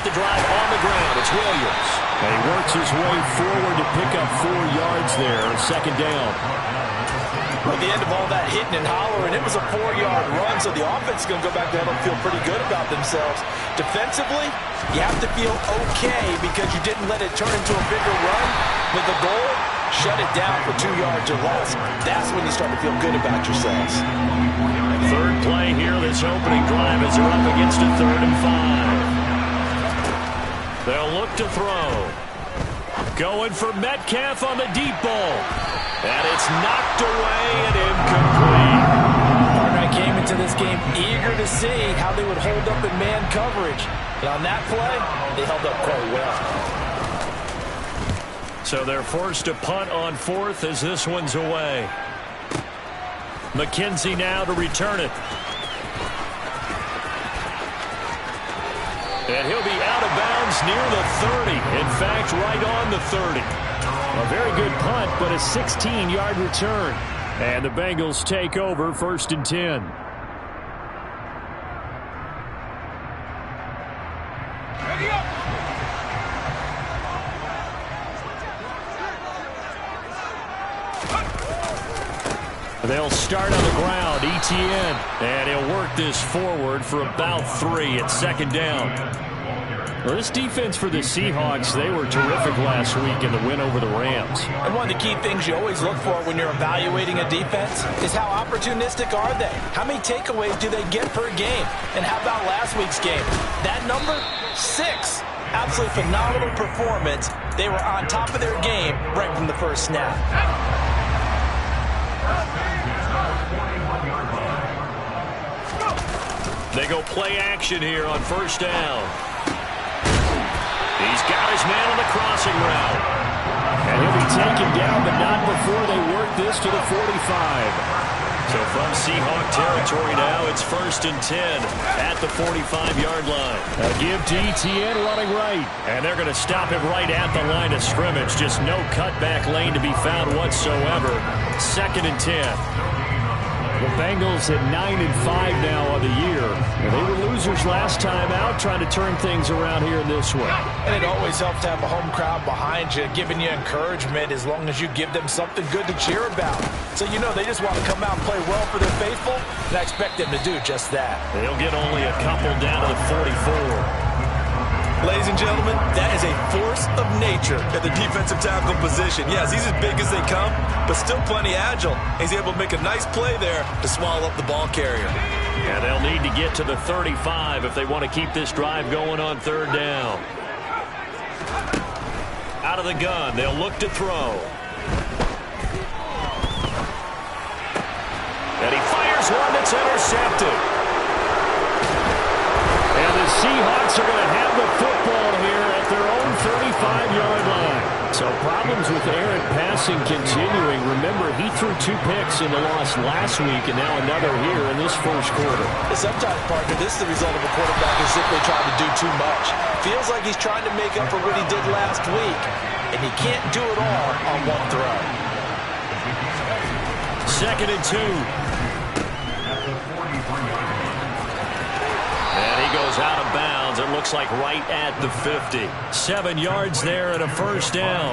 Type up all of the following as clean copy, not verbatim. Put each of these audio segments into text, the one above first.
the drive on the ground. It's Williams. And he works his way forward to pick up 4 yards there. Second down. At the end of all that hitting and hollering, it was a 4-yard run, so the offense is going to go back there and feel pretty good about themselves. Defensively, you have to feel okay because you didn't let it turn into a bigger run. With the goal, shut it down for 2 yards or less. That's when you start to feel good about yourselves. Third play here, this opening drive as they're up against a 3rd and 5. They'll look to throw. Going for Metcalf on the deep ball. And it's knocked away and incomplete. Partner came into this game eager to see how they would hold up in man coverage. And on that play, they held up quite well. So they're forced to punt on 4th as this one's away. McKenzie now to return it. And he'll be out of bounds near the 30. In fact, right on the 30. A very good punt, but a 16-yard return. And the Bengals take over 1st and 10. Ready up. They'll start on the ground, Etienne. And he'll work this forward for about 3 at 2nd down. Well, this defense for the Seahawks, they were terrific last week in the win over the Rams. And one of the key things you always look for when you're evaluating a defense is how opportunistic are they? How many takeaways do they get per game? And how about last week's game? That number, 6. Absolutely phenomenal performance. They were on top of their game right from the first snap. They go play action here on 1st down. He's got his man on the crossing route. And he'll be taken down, but not before they work this to the 45. So from Seahawk territory now, it's 1st and 10 at the 45-yard line. A give to Etienne running right. And they're going to stop him right at the line of scrimmage. Just no cutback lane to be found whatsoever. 2nd and 10. The Bengals at 9-5 now on the year. They were losers last time out, trying to turn things around here in this one. And it always helps to have a home crowd behind you, giving you encouragement as long as you give them something good to cheer about. So you know they just want to come out and play well for their faithful, and I expect them to do just that. They'll get only a couple down to the 44. Ladies and gentlemen, that is a force of nature at the defensive tackle position. Yes, he's as big as they come, but still plenty agile. He's able to make a nice play there to swallow up the ball carrier. And they'll need to get to the 35 if they want to keep this drive going on 3rd down. Out of the gun, they'll look to throw. And he fires one that's intercepted. And the Seahawks are going to have the football here at their own 35-yard line. So problems with Aaron passing continuing. Remember, he threw 2 picks in the loss last week, and now another here in this first quarter. Sometimes, partner, this is the result of a quarterback who's simply trying to do too much. Feels like he's trying to make up for what he did last week, and he can't do it all on one throw. 2nd and 2. And he goes out of bounds. It looks like right at the 50. 7 yards there and a 1st down.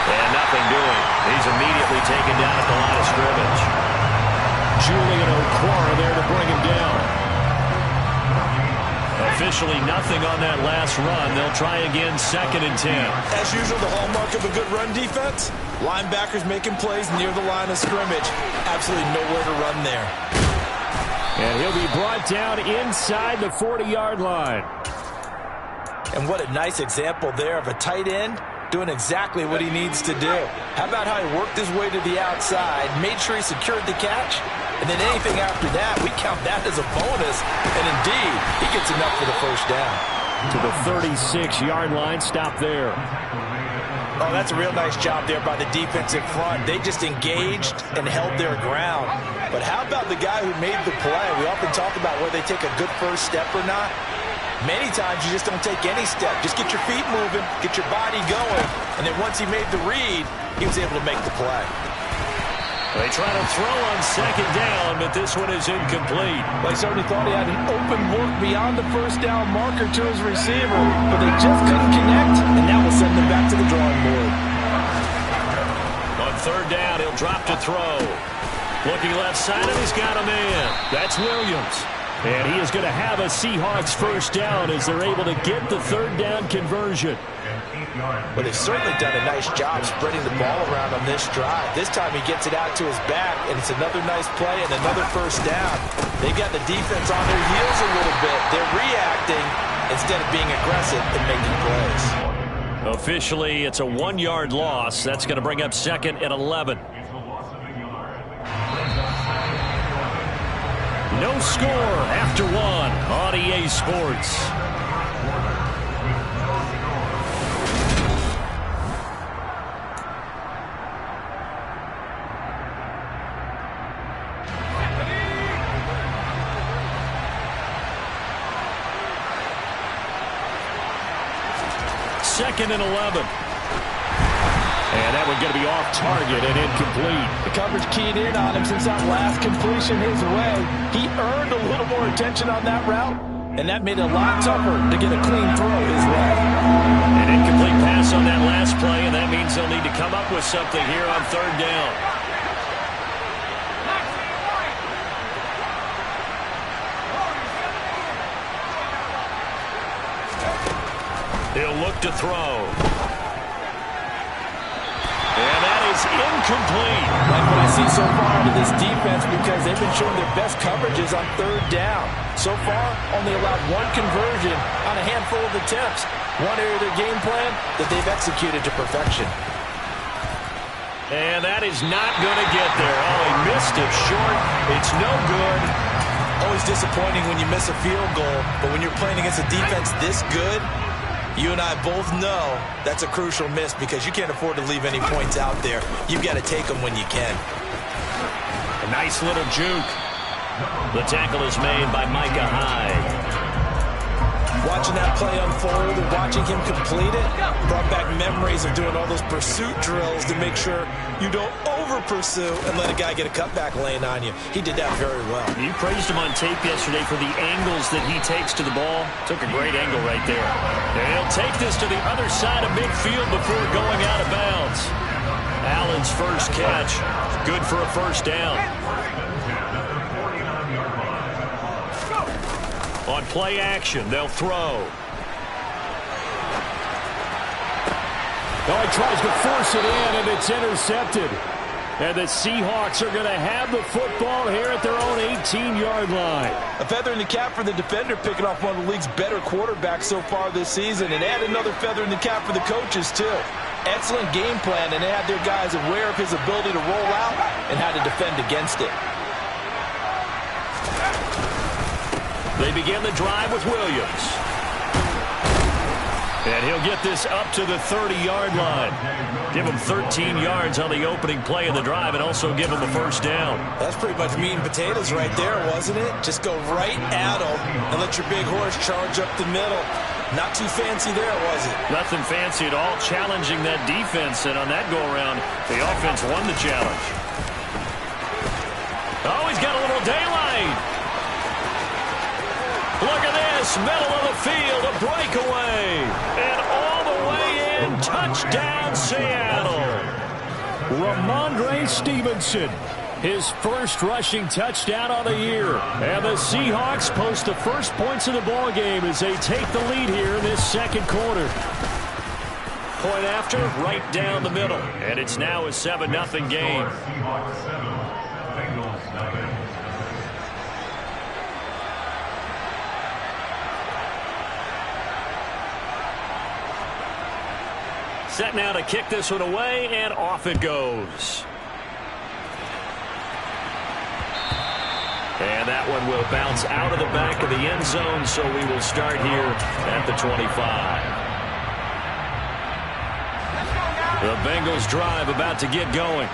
And nothing doing. He's immediately taken down at the line of scrimmage. Julian Okwara there to bring him down. Officially nothing on that last run. They'll try again 2nd and 10. As usual, the hallmark of a good run defense, linebackers making plays near the line of scrimmage. Absolutely nowhere to run there. And he'll be brought down inside the 40-yard line. And what a nice example there of a tight end doing exactly what he needs to do. How about how he worked his way to the outside, made sure he secured the catch, and then anything after that, we count that as a bonus. And indeed, he gets enough for the 1st down. To the 36-yard line, stop there. Oh, that's a real nice job there by the defensive front. They just engaged and held their ground. But how about the guy who made the play? We often talk about whether they take a good first step or not. Many times you just don't take any step. Just get your feet moving, get your body going, and then once he made the read, he was able to make the play. They try to throw on second down, but this one is incomplete. Well, he certainly thought he had an open look beyond the first down marker to his receiver, but they just couldn't connect, and that will send them back to the drawing board. On third down, he'll drop to throw. Looking left side, and he's got a man. That's Williams. And he is going to have a Seahawks first down as they're able to get the third down conversion. Well, they've certainly done a nice job spreading the ball around on this drive. This time he gets it out to his back, and it's another nice play and another first down. They've got the defense on their heels a little bit. They're reacting instead of being aggressive and making plays. Officially, it's a 1-yard loss. That's going to bring up second and 11. No score after 1 on EA Sports. Second and 11. And that one going to be off target and incomplete. The coverage keyed in on him since that last completion his way. He earned a little more attention on that route, and that made it a lot tougher to get a clean throw his way. An incomplete pass on that last play, and that means they'll need to come up with something here on third down. He'll look to throw. And that is incomplete. Like what I see so far out of this defense, because they've been showing their best coverages on third down. So far, only allowed one conversion on a handful of attempts. One area of their game plan that they've executed to perfection. And that is not going to get there. Oh, he missed it short. It's no good. Always disappointing when you miss a field goal, but when you're playing against a defense this good, you and I both know that's a crucial miss because you can't afford to leave any points out there. You've got to take them when you can. A nice little juke. The tackle is made by Micah Hyde. Watching that play unfold and watching him complete it brought back memories of doing all those pursuit drills to make sure you don't over-pursue and let a guy get a cutback lane on you. He did that very well. You praised him on tape yesterday for the angles that he takes to the ball. Took a great angle right there. And he'll take this to the other side of midfield before going out of bounds. Allen's first catch, good for a first down. On play action, they'll throw. Oh, he tries to force it in, and it's intercepted. And the Seahawks are going to have the football here at their own 18-yard line. A feather in the cap for the defender, picking off one of the league's better quarterbacks so far this season, and add another feather in the cap for the coaches, too. Excellent game plan, and they had their guys aware of his ability to roll out and how to defend against it. They begin the drive with Williams. And he'll get this up to the 30-yard line. Give him 13 yards on the opening play of the drive and also give him a first down. That's pretty much meat and potatoes right there, wasn't it? Just go right at him and let your big horse charge up the middle. Not too fancy there, was it? Nothing fancy at all, challenging that defense. And on that go-around, the offense won the challenge. Oh, he's got a little daylight. Look at this, middle of the field, a breakaway. And all the way in, touchdown Seattle. Ramondre Stevenson, his first rushing touchdown on the year. And the Seahawks post the first points of the ball game as they take the lead here in this second quarter. Point after, right down the middle. And it's now a 7-0 game. Set now to kick this one away, and off it goes. And that one will bounce out of the back of the end zone, so we will start here at the 25. The Bengals drive about to get going.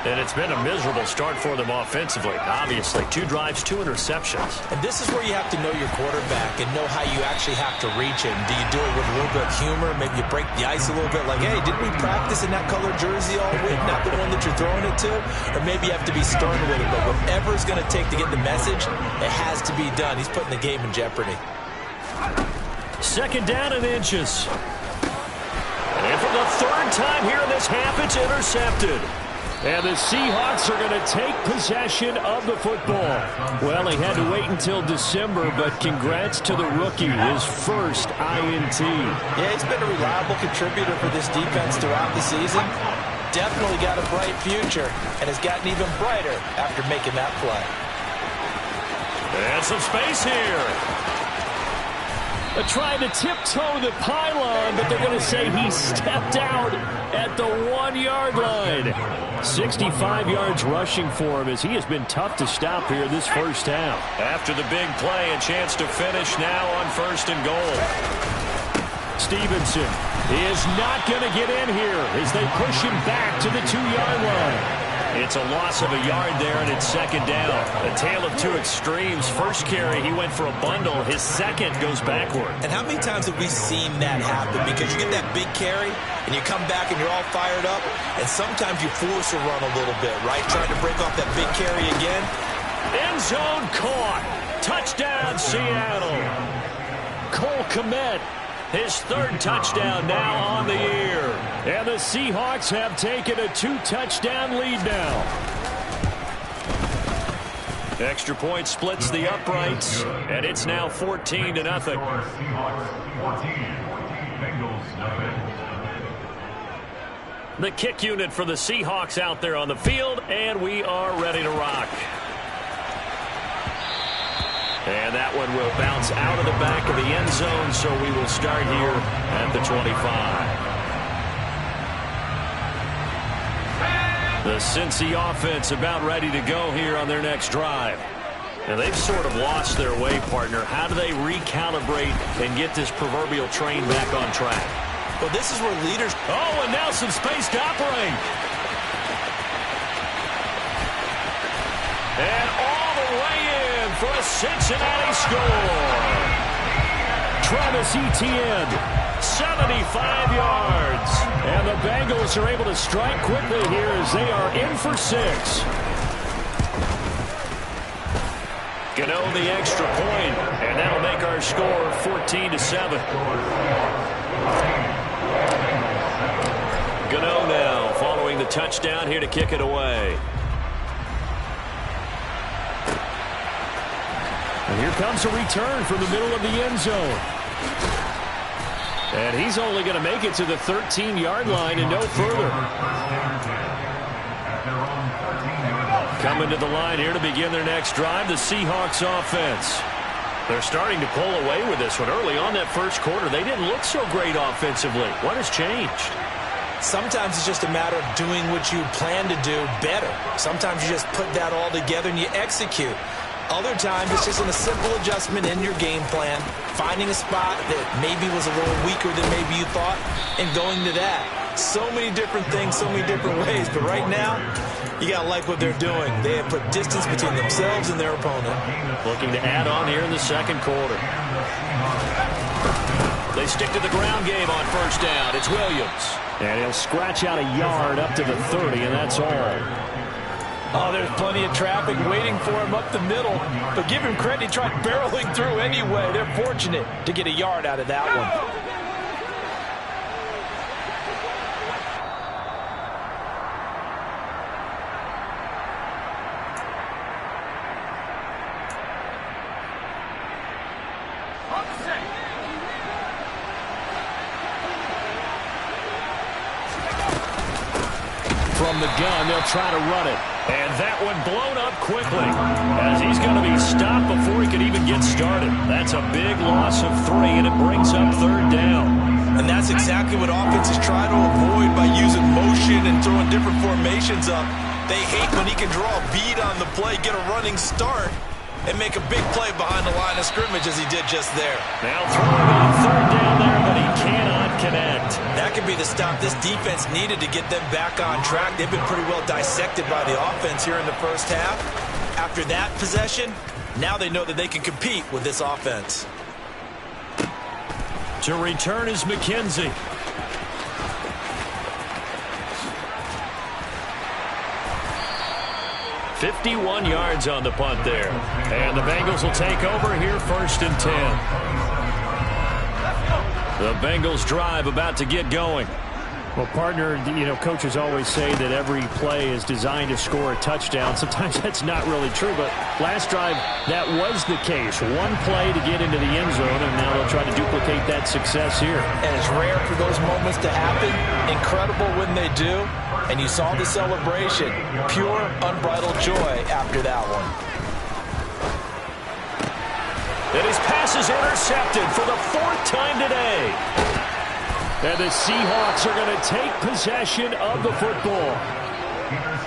And it's been a miserable start for them offensively. Obviously, 2 drives, 2 interceptions. And this is where you have to know your quarterback and know how you actually have to reach him. Do you do it with a little bit of humor? Maybe you break the ice a little bit like, hey, didn't we practice in that color jersey all week? Not the one that you're throwing it to? Or maybe you have to be stern with it. But whatever it's going to take to get the message, it has to be done. He's putting the game in jeopardy. 2nd down and inches. And for the 3rd time here in this half, it's intercepted. And the Seahawks are going to take possession of the football. Well, he had to wait until December, but congrats to the rookie, his first INT. Yeah, he's been a reliable contributor for this defense throughout the season. Definitely got a bright future, and has gotten even brighter after making that play. And some space here. They're trying to tiptoe the pylon, but they're going to say he stepped out at the 1-yard line. 65 yards rushing for him as he has been tough to stop here this first half. After the big play, a chance to finish now on 1st and goal. Stevenson is not going to get in here as they push him back to the 2-yard line. It's a loss of a yard there, and it's 2nd down. A tale of 2 extremes. First carry, he went for a bundle. His second goes backward. And how many times have we seen that happen? Because you get that big carry, and you come back and you're all fired up, and sometimes you force a run a little bit, right? Trying to break off that big carry again. End zone caught. Touchdown, Seattle. Cole Kmet, his 3rd touchdown now on the year. And the Seahawks have taken a 2-touchdown lead now. Extra point splits the uprights, and it's now 14-0. The kick unit for the Seahawks out there on the field, and we are ready to rock. And that one will bounce out of the back of the end zone, so we will start here at the 25. The Cincy offense about ready to go here on their next drive. Now, they've sort of lost their way, partner. How do they recalibrate and get this proverbial train back on track? Well, this is where leaders... Oh, and now some space to operate. And all the way in for a Cincinnati score. Travis Etienne, 75 yards. And the Bengals are able to strike quickly here as they are in for 6. Gano the extra point, and that'll make our score 14-7. Gano now following the touchdown here to kick it away. And here comes a return from the middle of the end zone. And he's only going to make it to the 13-yard line and no further. Coming to the line here to begin their next drive, the Seahawks offense. They're starting to pull away with this one. Early on that first quarter, they didn't look so great offensively. What has changed? Sometimes it's just a matter of doing what you plan to do better. Sometimes you just put that all together and you execute. Other times, it's just a simple adjustment in your game plan, finding a spot that maybe was a little weaker than maybe you thought, and going to that. So many different things, so many different ways, but right now, you got to like what they're doing. They have put distance between themselves and their opponent. Looking to add on here in the second quarter. They stick to the ground game on 1st down. It's Williams. And he'll scratch out a yard up to the 30, and that's all. Oh, there's plenty of traffic waiting for him up the middle. But give him credit, he tried barreling through anyway. They're fortunate to get a yard out of that one. From the gun, they'll try to run it. And that one blown up quickly as he's going to be stopped before he can even get started. That's a big loss of 3, and it brings up 3rd down. And that's exactly what offenses try to avoid by using motion and throwing different formations up. They hate when he can draw a bead on the play, get a running start, and make a big play behind the line of scrimmage as he did just there. Now throwing on 3rd down there, but he cannot connect. That could be the stop this defense needed to get them back on track. They've been pretty well dissected by the offense here in the first half. After that possession, now they know that they can compete with this offense. To return is McKenzie. "51 yards on the punt there. And the Bengals will take over here, 1st and 10. The Bengals drive about to get going. Well, partner, coaches always say that every play is designed to score a touchdown. Sometimes that's not really true, but last drive, that was the case. One play to get into the end zone, and now they'll try to duplicate that success here. And it's rare for those moments to happen. Incredible when they do. And you saw the celebration. Pure, unbridled joy after that one. And his pass is intercepted for the 4th time today. And the Seahawks are going to take possession of the football.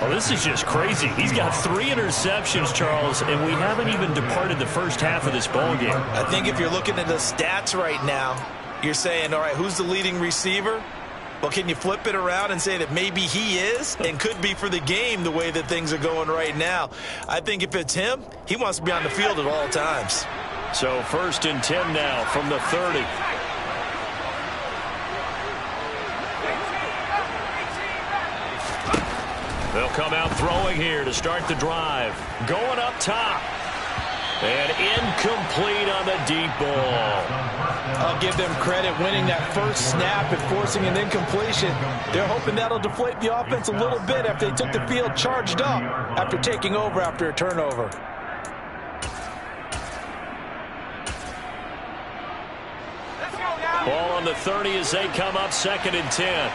Well, this is just crazy. He's got 3 interceptions, Charles, and we haven't even departed the first half of this ballgame. I think if you're looking at the stats right now, you're saying, all right, who's the leading receiver? Well, can you flip it around and say that maybe he is and could be for the game the way that things are going right now? I think if it's him, he wants to be on the field at all times. So 1st and 10 now from the 30. They'll come out throwing here to start the drive. Going up top. And incomplete on the deep ball. I'll give them credit winning that first snap and forcing an incompletion. They're hoping that'll deflate the offense a little bit after they took the field charged up after taking over after a turnover. Ball on the 30 as they come up 2nd and 10.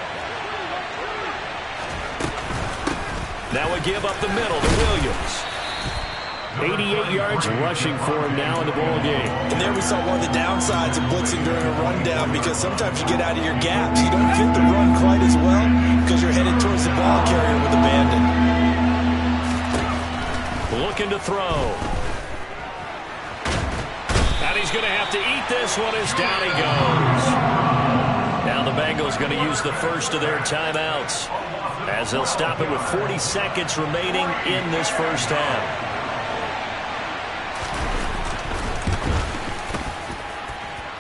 Now we give up the middle to Williams. 88 yards rushing for him now in the ball game. And there we saw one of the downsides of blitzing during a rundown, because sometimes you get out of your gaps. You don't fit the run quite as well because you're headed towards the ball carrier with abandon. Looking to throw. And he's going to have to eat this one as down he goes. Now the Bengals going to use the first of their timeouts, as they'll stop it with 40 seconds remaining in this first half.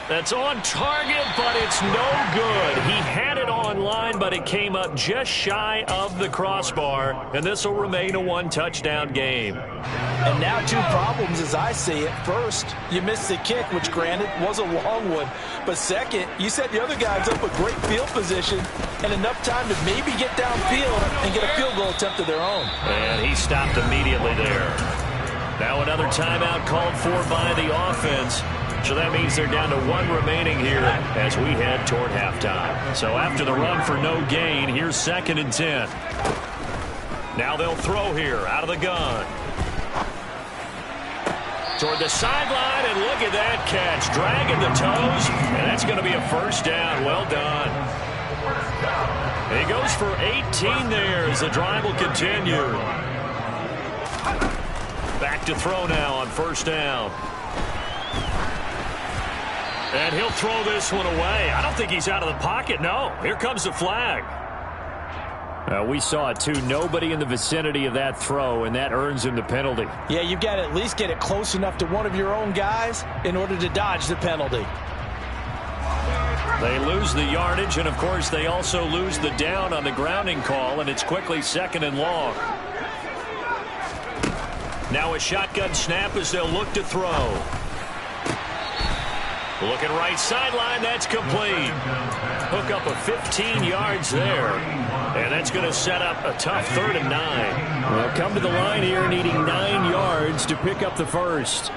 That's on target, but it's no good. He had it on line, but it came up just shy of the crossbar, and this will remain a 1-touchdown game. And now 2 problems as I see it. First, you missed the kick, which granted was a long one. But second, you set the other guys up with great field position and enough time to maybe get downfield and get a field goal attempt of their own. And he stopped immediately there. Now another timeout called for by the offense. So that means they're down to 1 remaining here as we head toward halftime. So after the run for no gain, here's 2nd and 10. Now they'll throw here out of the gun. Toward the sideline, and look at that catch. Dragging the toes, and that's going to be a first down. Well done. He goes for 18 there as the drive will continue. Back to throw now on 1st down. And he'll throw this one away. I don't think he's out of the pocket. No, here comes the flag. We saw it, too. Nobody in the vicinity of that throw, and that earns him the penalty. Yeah, you've got to at least get it close enough to one of your own guys in order to dodge the penalty. They lose the yardage, and, of course, they also lose the down on the grounding call, and it's quickly 2nd and long. Now a shotgun snap as they'll look to throw. Looking right sideline, that's complete. Hook up of 15 yards there. And that's going to set up a tough 3rd and 9. Well, come to the line here needing 9 yards to pick up the first.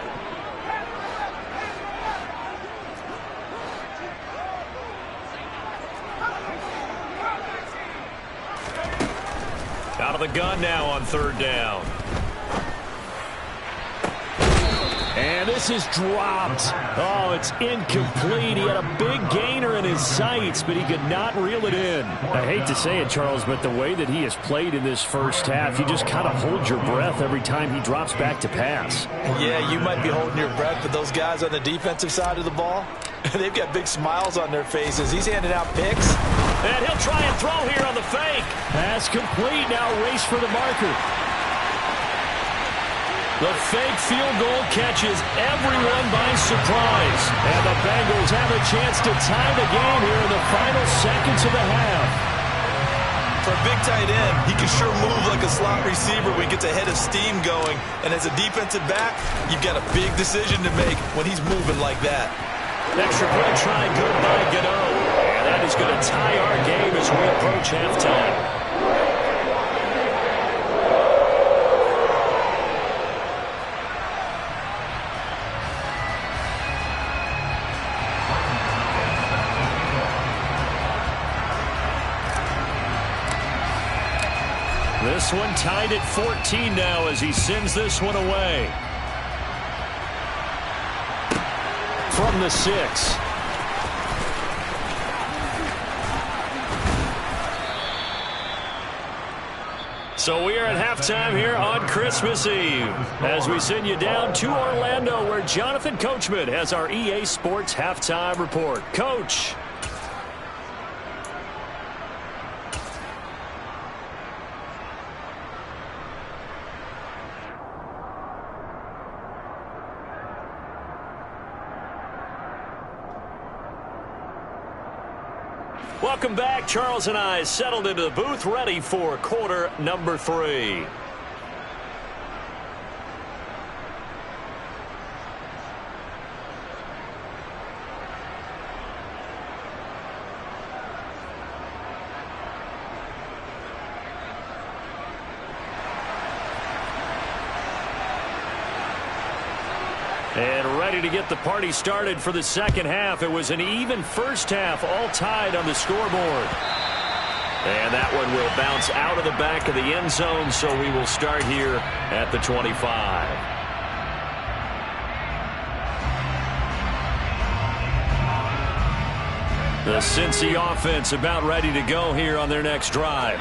Out of the gun now on 3rd down. And this is dropped. Oh, it's incomplete. He had a big gainer in his sights, but he could not reel it in. I hate to say it, Charles, but the way that he has played in this first half, you just kind of hold your breath every time he drops back to pass. Yeah, you might be holding your breath, but those guys on the defensive side of the ball, they've got big smiles on their faces. He's handing out picks. And he'll try and throw here on the fake. Pass complete. Now race for the marker. The fake field goal catches everyone by surprise. And the Bengals have a chance to tie the game here in the final seconds of the half. For a big tight end, he can sure move like a slot receiver when he gets a head of steam going. And as a defensive back, you've got a big decision to make when he's moving like that. Extra point try good by Gano. And that is going to tie our game as we approach halftime. This one tied at 14 now as he sends this one away. From the 6. So we are at halftime here on Christmas Eve as we send you down to Orlando where Jonathan Coachman has our EA Sports halftime report. Coach. Welcome back. Charles and I settled into the booth ready for quarter number 3. And ready to get the party started for the second half. It was an even first half, all tied on the scoreboard. And that one will bounce out of the back of the end zone, so we will start here at the 25. The Cincy offense about ready to go here on their next drive.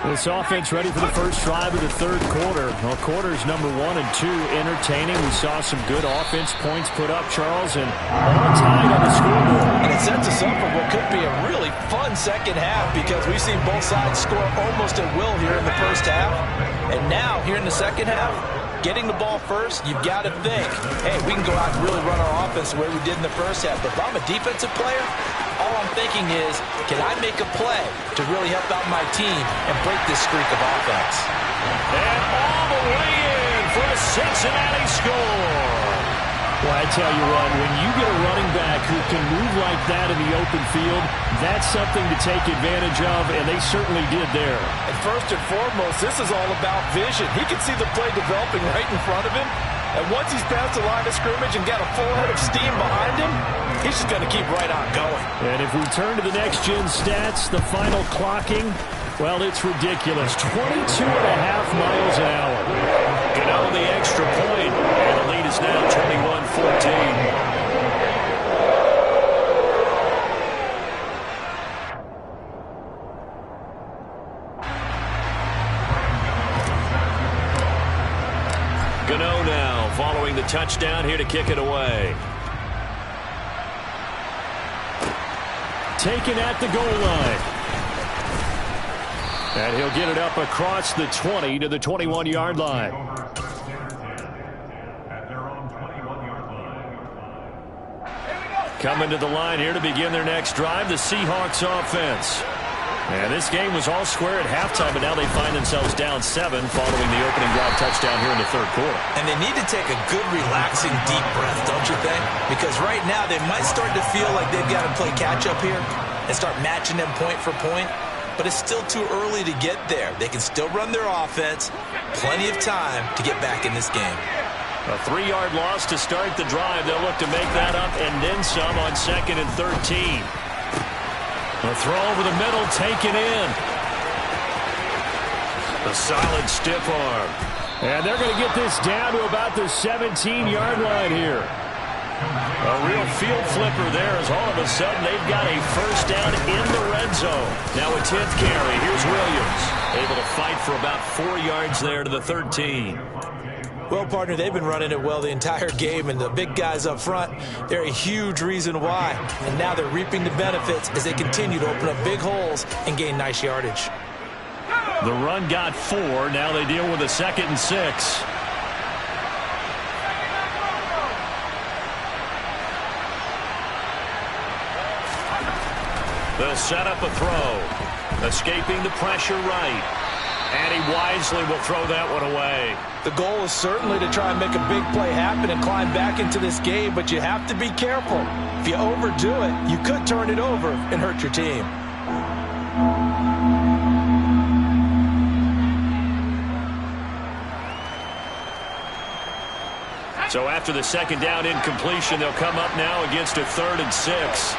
This offense ready for the first drive of the third quarter. Well, quarters number 1 and 2 entertaining. We saw some good offense points put up, Charles, and all tied on the scoreboard. And it sets us up for what could be a really fun second half because we've seen both sides score almost at will here in the first half. And now, here in the second half, getting the ball first, you've got to think, hey, we can go out and really run our offense the way we did in the first half. But if I'm a defensive player, all I'm thinking is, can I make a play to really help out my team and break this streak of offense? And all the way in for a Cincinnati score. Well, I tell you what, when you get a running back who can move like that in the open field, that's something to take advantage of, and they certainly did there. And first and foremost, this is all about vision. He can see the play developing right in front of him, and once he's past the line of scrimmage and got a full head of steam behind him, he's just going to keep right on going. And if we turn to the next-gen stats, the final clocking, well, it's ridiculous. 22.5 miles an hour. Gano the extra point, and the lead is now 21-14. Gano now following the touchdown here to kick it away. Taken at the goal line. And he'll get it up across the 20 to the 21-yard line. Coming to the line here to begin their next drive, the Seahawks offense. And this game was all square at halftime, but now they find themselves down 7 following the opening drive touchdown here in the third quarter. And they need to take a good, relaxing, deep breath, don't you think? Because right now they might start to feel like they've got to play catch-up here and start matching them point for point. But it's still too early to get there. They can still run their offense. Plenty of time to get back in this game. A 3-yard loss to start the drive. They'll look to make that up and then some on 2nd and 13. A throw over the middle, taken in. A solid stiff arm. And they're going to get this down to about the 17-yard line here. A real field flipper there as all of a sudden they've got a first down in the red zone. Now a 10th carry. Here's Williams. Able to fight for about 4 yards there to the 13. Well, partner, they've been running it well the entire game, and the big guys up front, they're a huge reason why. And now they're reaping the benefits as they continue to open up big holes and gain nice yardage. The run got 4. Now they deal with a 2nd and 6. They'll set up a throw. Escaping the pressure right. And he wisely will throw that one away. The goal is certainly to try and make a big play happen and climb back into this game, but you have to be careful. If you overdo it, you could turn it over and hurt your team. So after the 2nd down incompletion, they'll come up now against a 3rd and 6.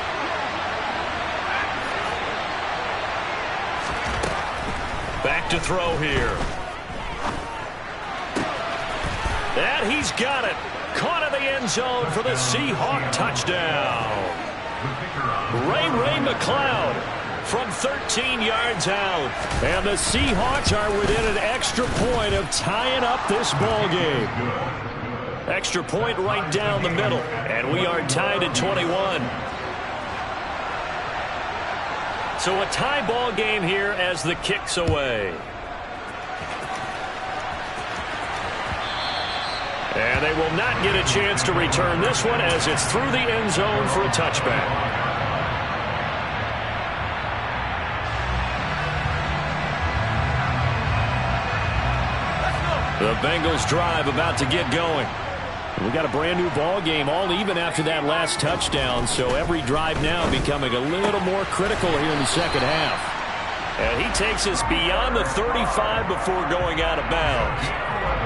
Back to throw here. And he's got it. Caught in the end zone for the Seahawk touchdown. Ray McCloud from 13 yards out. And the Seahawks are within an extra point of tying up this ball game. Extra point right down the middle. And we are tied at 21. So a tie ball game here as the kick's away. And they will not get a chance to return this one as it's through the end zone for a touchback. The Bengals drive about to get going. We got a brand new ball game, all even after that last touchdown, so every drive now becoming a little more critical here in the second half. And he takes us beyond the 35 before going out of bounds.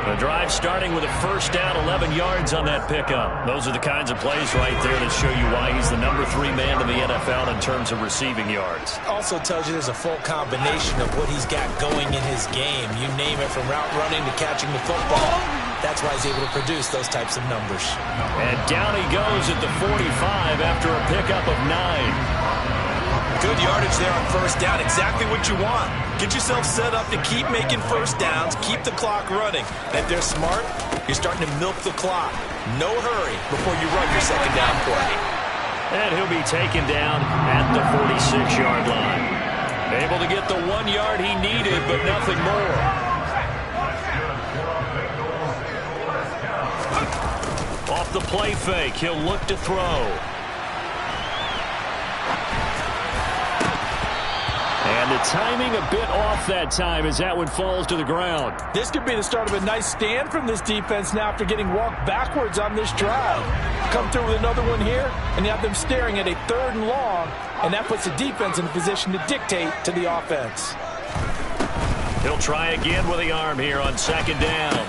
The drive starting with a first down, 11 yards on that pickup. Those are the kinds of plays right there that show you why he's the number 3 man in the NFL in terms of receiving yards. Also tells you there's a full combination of what he's got going in his game. You name it, from route running to catching the football. That's why he's able to produce those types of numbers. And down he goes at the 45 after a pickup of 9. Good yardage there on first down. Exactly what you want. Get yourself set up to keep making first downs, keep the clock running. And if they're smart, you're starting to milk the clock. No hurry before you run your second down play. And he'll be taken down at the 46-yard line. Able to get the 1 yard he needed, but nothing more. Off the play fake, he'll look to throw. And the timing a bit off that time as that one falls to the ground. This could be the start of a nice stand from this defense now after getting walked backwards on this drive. Come through with another one here, and you have them staring at a 3rd and long, and that puts the defense in a position to dictate to the offense. He'll try again with the arm here on 2nd down.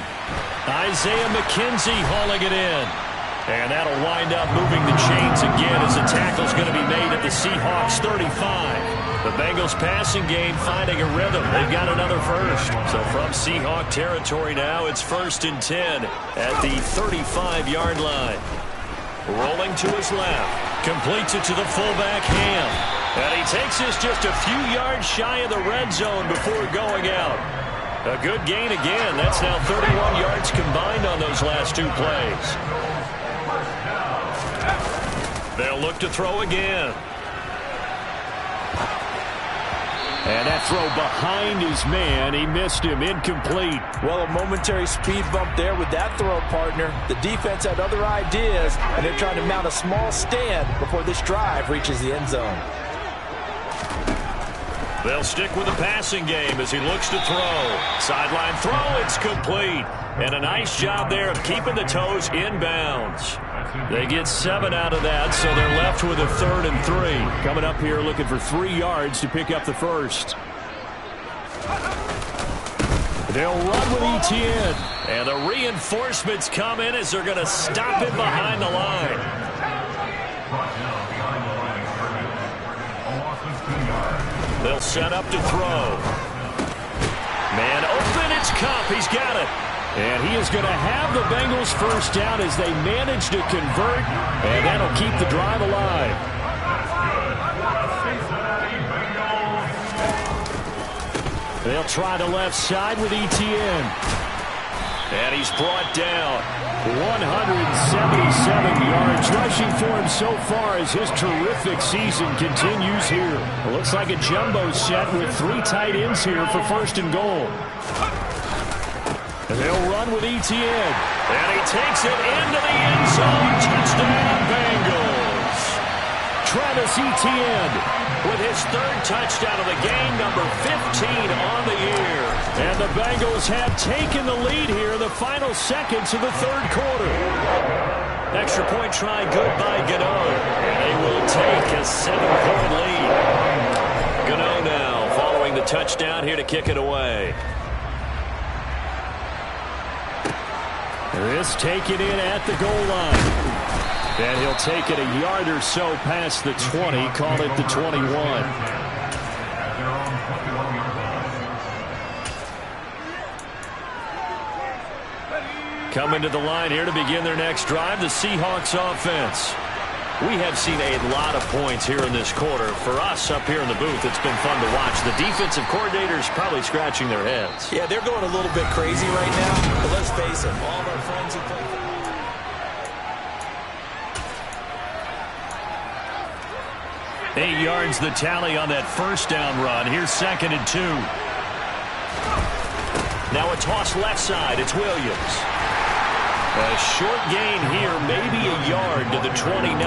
Isaiah McKenzie hauling it in. And that'll wind up moving the chains again as the tackle's going to be made at the Seahawks 35. The Bengals passing game finding a rhythm. They've got another first. So from Seahawk territory now, it's 1st and 10 at the 35-yard line. Rolling to his left. Completes it to the fullback, Ham. And he takes this just a few yards shy of the red zone before going out. A good gain again. That's now 31 yards combined on those last 2 plays. They'll look to throw again. And that throw behind his man. He missed him. Incomplete. Well, a momentary speed bump there with that throw, partner. The defense had other ideas, and they're trying to mount a small stand before this drive reaches the end zone. They'll stick with the passing game as he looks to throw. Sideline throw, it's complete. And a nice job there of keeping the toes in bounds. They get 7 out of that, so they're left with a 3rd and 3. Coming up here looking for 3 yards to pick up the first. They'll run with Etienne. And the reinforcements come in as they're going to stop him behind the line. They'll set up to throw. Man open, it's Kupp. He's got it. And he is going to have the Bengals first down as they manage to convert, and that'll keep the drive alive. They'll try the left side with Etienne. And he's brought down 177 yards. Rushing for him so far as his terrific season continues here. It looks like a jumbo set with 3 tight ends here for first and goal. And they'll run with Etienne. And he takes it into the end zone. Touchdown, Bengals. Travis Etienne with his 3rd touchdown of the game, number 15 on the year. And the Bengals have taken the lead here in the final seconds of the 3rd quarter. Extra point try good by Gano. And they will take a 7-point lead. Gano now following the touchdown here to kick it away. This taken in at the goal line. And he'll take it a yard or so past the 20, call it the 21. Coming to the line here to begin their next drive, the Seahawks offense. We have seen a lot of points here in this quarter. For us up here in the booth, it's been fun to watch. The defensive coordinators probably scratching their heads. Yeah, they're going a little bit crazy right now. But let's face it, all of our friends who play. 8 yards the tally on that first down run. Here's 2nd and 2. Now a toss left side. It's Williams. A short gain here, maybe a yard to the 29.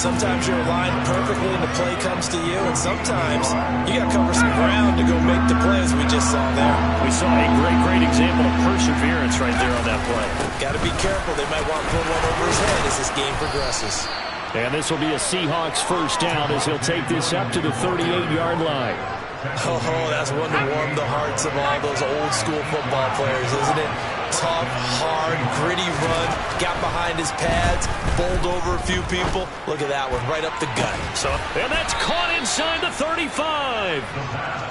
Sometimes you're aligned perfectly and the play comes to you, and sometimes you got to cover some ground to go make the play, as we just saw there. We saw a great example of perseverance right there on that play. Got to be careful. They might want to put one over his head as this game progresses. And this will be a Seahawks first down as he'll take this up to the 38-yard line. Oh, that's one to warm the hearts of all those old school football players, isn't it? Tough, hard, gritty run, got behind his pads, bowled over a few people. Look at that one, right up the gut. And that's caught inside the 35.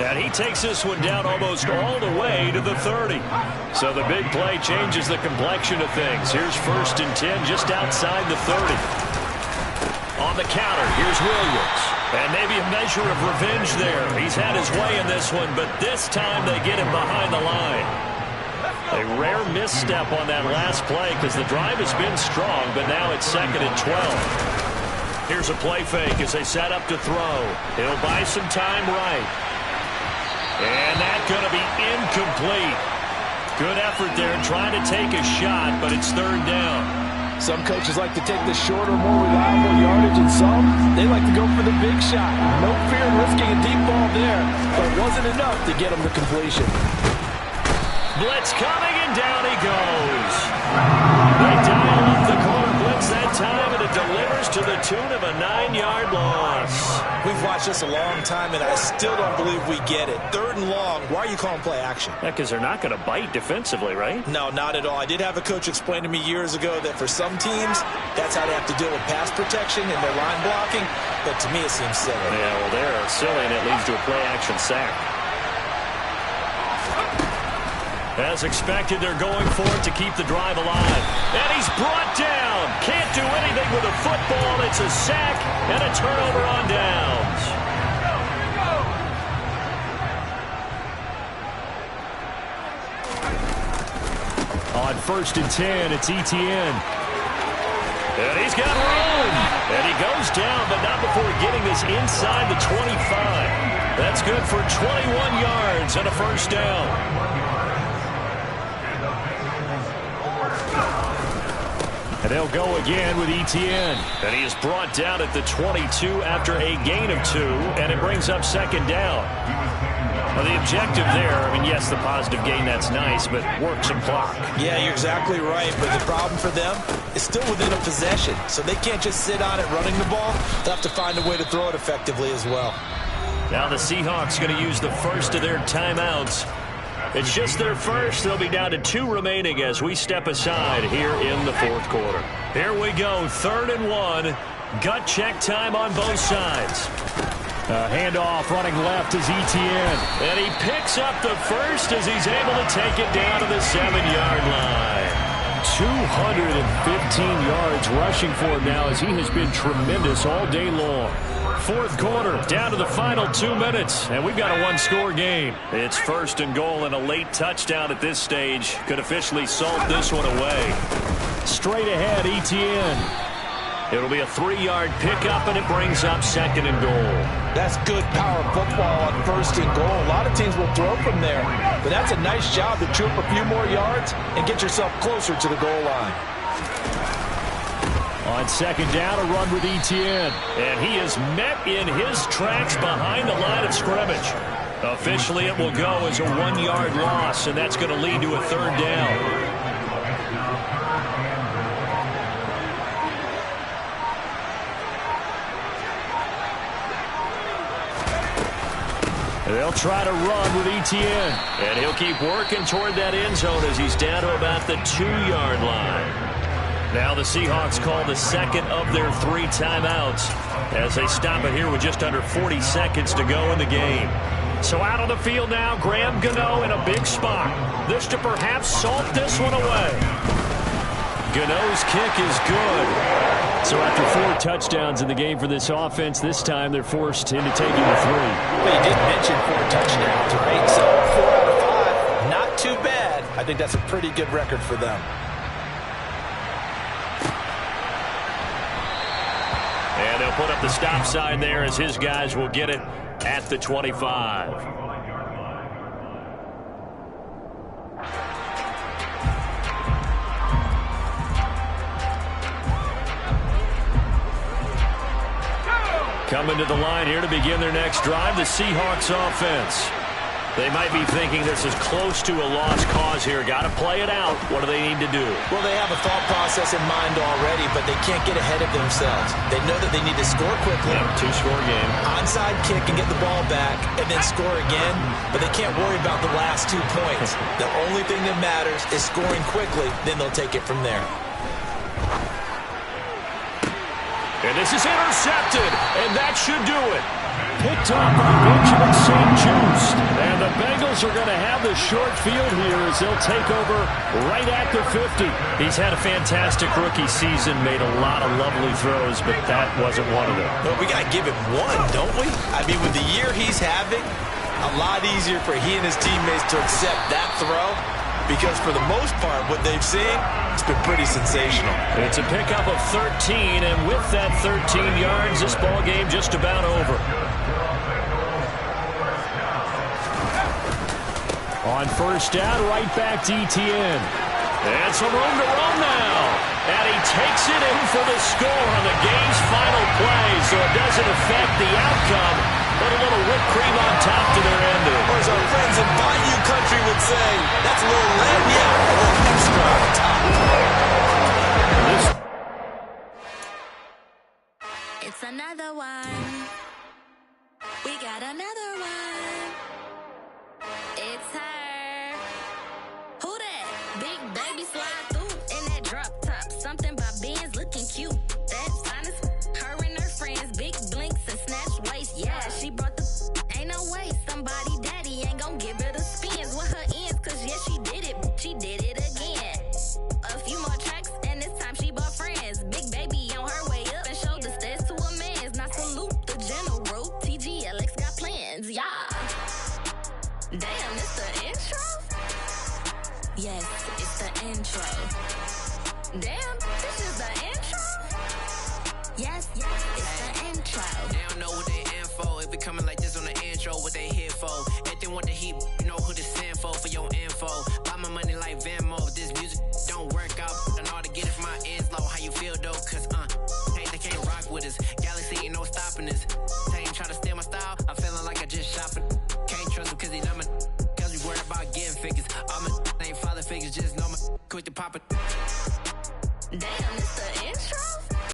And he takes this one down almost all the way to the 30. So the big play changes the complexion of things. Here's 1st and 10 just outside the 30. On the counter, here's Williams. And maybe a measure of revenge there. He's had his way in this one, but this time they get him behind the line. A rare misstep on that last play because the drive has been strong, but now it's 2nd and 12. Here's a play fake as they set up to throw. He'll buy some time right. And that's going to be incomplete. Good effort there trying to take a shot, but it's 3rd down. Some coaches like to take the shorter, more reliable yardage, and some, they like to go for the big shot. No fear in risking a deep ball there, but it wasn't enough to get him to completion. Blitz coming, and down he goes. They dial up the corner blitz that time, and it delivers to the tune of a 9-yard loss. We've watched this a long time, and I still don't believe we get it. 3rd and long, why are you calling play action? Yeah, because they're not going to bite defensively, right? No, not at all. I did have a coach explain to me years ago that for some teams, that's how they have to deal with pass protection and their line blocking, but to me it seems silly. Yeah, well, they're silly, and it leads to a play action sack. As expected, they're going for it to keep the drive alive. And he's brought down. Can't do anything with a football. It's a sack and a turnover on downs. On 1st and 10, it's Etienne. And he's got room. And he goes down, but not before getting this inside the 25. That's good for 21 yards and a first down. And they'll go again with Etienne. And he is brought down at the 22 after a gain of 2, and it brings up 2nd down. Well, the objective there, I mean, yes, the positive gain, that's nice, but work some clock. Yeah, you're exactly right, but the problem for them is still within a possession, so they can't just sit on it running the ball. They'll have to find a way to throw it effectively as well. Now the Seahawks going to use the first of their timeouts. It's just their first. They'll be down to 2 remaining as we step aside here in the 4th quarter. Here we go, 3rd and 1. Gut check time on both sides. Handoff running left is Etienne. And he picks up the first as he's able to take it down to the 7-yard line. 215 yards rushing for him now as he has been tremendous all day long. Fourth quarter, down to the final 2 minutes, and we've got a one-score game. It's 1st and goal, and a late touchdown at this stage could officially salt this one away. Straight ahead, Etienne. It'll be a 3-yard pickup, and it brings up 2nd and goal. That's good power football on 1st and goal. A lot of teams will throw from there, but that's a nice job to troop a few more yards and get yourself closer to the goal line. On 2nd down, a run with Etienne, and he is met in his tracks behind the line of scrimmage. Officially, it will go as a 1-yard loss, and that's going to lead to a 3rd down. They'll try to run with Etienne. And he'll keep working toward that end zone as he's down to about the 2-yard line. Now the Seahawks call the 2nd of their 3 timeouts as they stop it here with just under 40 seconds to go in the game. So out on the field now, Graham Gano in a big spot. This to perhaps salt this one away. Gano's kick is good. So after 4 touchdowns in the game for this offense, this time they're forced into taking the 3. Well, you did mention 4 touchdowns, right? So 4 out of 5, not too bad. I think that's a pretty good record for them. And they'll put up the stop sign there as his guys will get it at the 25. Coming to the line here to begin their next drive, the Seahawks offense. They might be thinking this is close to a lost cause here. Got to play it out. What do they need to do? Well, they have a thought process in mind already, but they can't get ahead of themselves. They know that they need to score quickly. Yeah, 2-score game. Onside kick and get the ball back and then score again, but they can't worry about the last 2 points. The only thing that matters is scoring quickly, then they'll take it from there. And this is intercepted, and that should do it. Picked up by Benjamin St-Juste. And the Bengals are going to have the short field here as they'll take over right at the 50. He's had a fantastic rookie season, made a lot of lovely throws, but that wasn't one of them. Well, we got to give him one, don't we? I mean, with the year he's having, a lot easier for he and his teammates to accept that throw. Because for the most part, what they've seen, it's been pretty sensational. It's a pickup of 13, and with that 13 yards, this ball game just about over. On 1st down, right back to Etienne. And some room to run now. And he takes it in for the score on the game's final play, so it doesn't affect the outcome, but a little whipped cream on top to their ending. Or as our friends in Bayou Country would say, that's a little lagniappe, a little extra on top. It's another one. We got another one. It's her. Who that? Big baby slide through in that drop top. Something by Benz looking cute. That's honest. Her and her friends, big blinks and snatch waist. Yeah, she brought the ain't no way. Somebody daddy ain't gon' give her the spins with her ends. Cause yeah, she did it. She did it again. A few more tracks and this time she bought friends. Big baby on her way up and showed the stairs to a man's. Now salute the general. TGLX got plans. Yeah. Damn, it's the intro? Yes, it's the intro. Damn, this is the intro? Yes, it's the intro. They don't know what they in for. If we coming like this on the intro, what they here for? If they want the heat, you know who to send for your info. Buy my money like Venmo. If this music don't work out, and all to get it from my ends low. How you feel though? Cause hey, they can't rock with us. Galaxy ain't no stopping us. They ain't trying to steal my style. I'm feeling like I just shopping. Can't trust him cause he not my cause we worried about getting figures. All my ain't father figures, just know my quick to pop it. Damn, it's the intro?